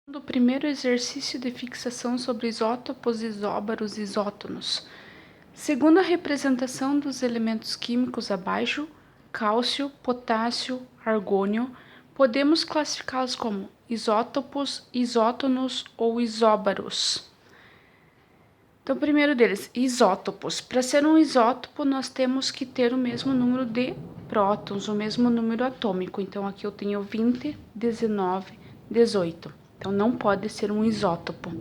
Do primeiro exercício de fixação sobre isótopos, isóbaros e isótonos. Segundo a representação dos elementos químicos abaixo, cálcio, potássio, argônio, podemos classificá-los como isótopos, isótonos ou isóbaros. Então, o primeiro deles, isótopos. Para ser um isótopo, nós temos que ter o mesmo número de prótons, o mesmo número atômico. Então, aqui eu tenho 20, 19, 18. Então, não pode ser um isótopo.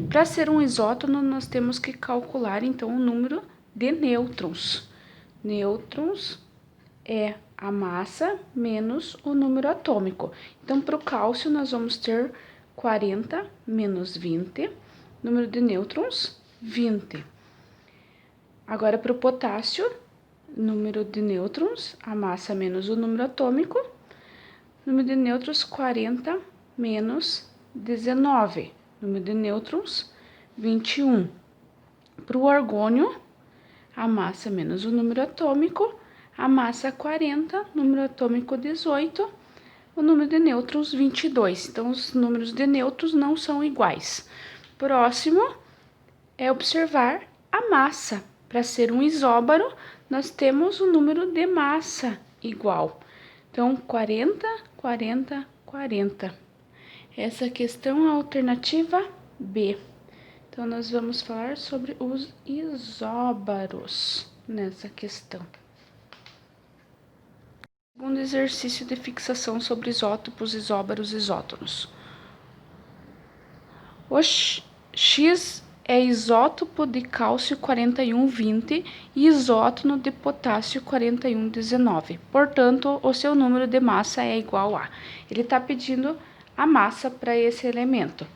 Para ser um isótono, nós temos que calcular, então, o número de nêutrons. Nêutrons é a massa menos o número atômico. Então, para o cálcio, nós vamos ter 40 menos 20. Número de nêutrons, 20. Agora, para o potássio, número de nêutrons, a massa menos o número atômico. Número de nêutrons, 40 menos 19. Número de nêutrons, 21. Para o argônio, a massa menos o número atômico, a massa 40, número atômico 18, o número de nêutrons 22. Então, os números de nêutrons não são iguais. Próximo é observar a massa. Para ser um isóbaro, nós temos o número de massa igual. Então, 40, 40, 40. Essa questão é a alternativa B. Então, nós vamos falar sobre os isóbaros nessa questão. Segundo exercício de fixação sobre isótopos, isóbaros e isótonos. O X é isótopo de cálcio 4120 e isótono de potássio 4119. Portanto, o seu número de massa é igual a. Ele está pedindo a massa para esse elemento.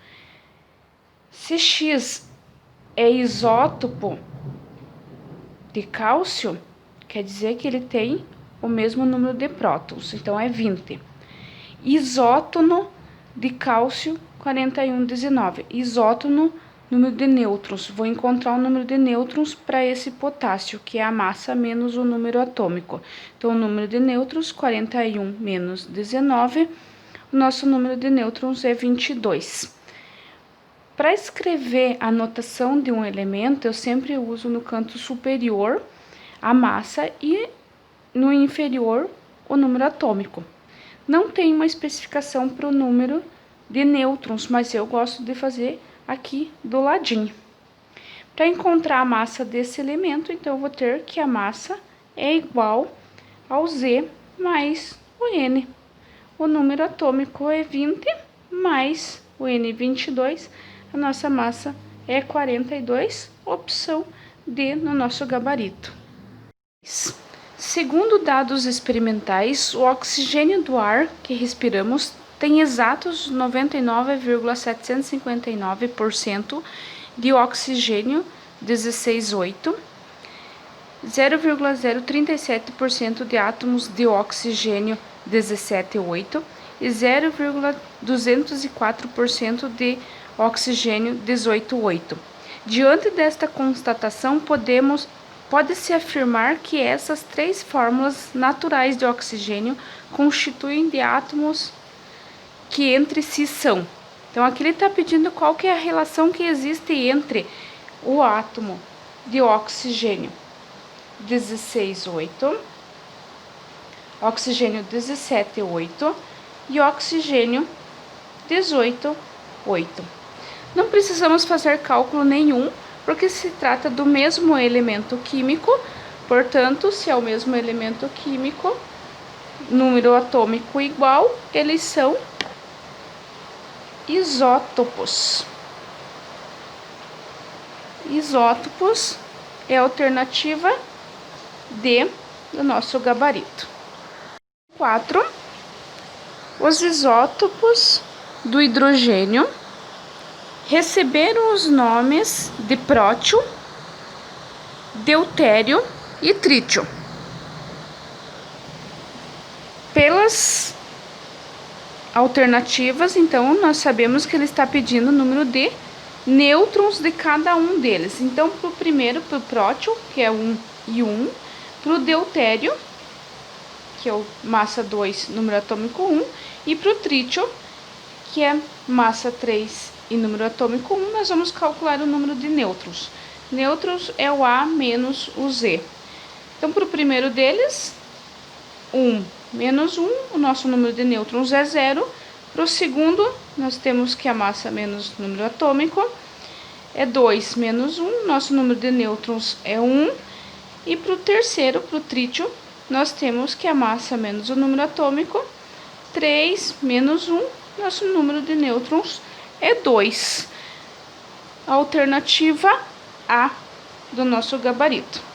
Se X é isótopo de cálcio, quer dizer que ele tem o mesmo número de prótons, então é 20. Isótono de cálcio 4119. Isótono, número de nêutrons. Vou encontrar o número de nêutrons para esse potássio, que é a massa menos o número atômico. Então, o número de nêutrons, 41 menos 19. O nosso número de nêutrons é 22. Para escrever a notação de um elemento, eu sempre uso no canto superior a massa e no inferior o número atômico. Não tem uma especificação para o número de nêutrons, mas eu gosto de fazer aqui do ladinho. Para encontrar a massa desse elemento, então, eu vou ter que a massa é igual ao Z mais o N. O número atômico é 20 mais o N, 22. A nossa massa é 42, opção D no nosso gabarito. Segundo dados experimentais, o oxigênio do ar que respiramos tem exatos 99,759% de oxigênio 16,8, 0,037% de átomos de oxigênio 17,8 e 0,204% de oxigênio 18,8. Diante desta constatação, pode-se afirmar que essas três fórmulas naturais de oxigênio constituem de átomos que entre si são. Então, aqui ele está pedindo qual que é a relação que existe entre o átomo de oxigênio 16,8, oxigênio 17,8 e oxigênio 18,8. Não precisamos fazer cálculo nenhum, porque se trata do mesmo elemento químico, portanto, se é o mesmo elemento químico, número atômico igual, eles são isótopos. Isótopos é a alternativa D do nosso gabarito. 4. Os isótopos do hidrogênio receberam os nomes de prótio, deutério e trítio. Pelas alternativas, então, nós sabemos que ele está pedindo o número de nêutrons de cada um deles. Então, para o primeiro, para o prótio, que é 1 e 1, para o deutério, que é o massa 2, número atômico 1, e para o trítio, que é massa 3 e número atômico 1, nós vamos calcular o número de nêutrons. Nêutrons é o A menos o Z. Então, para o primeiro deles, 1 menos 1, o nosso número de nêutrons é 0. Para o segundo, nós temos que a massa menos o número atômico é 2 menos 1, nosso número de nêutrons é 1. E para o terceiro, para o trítio, nós temos que a massa menos o número atômico, 3 menos 1, nosso número de nêutrons é 2. Alternativa A do nosso gabarito.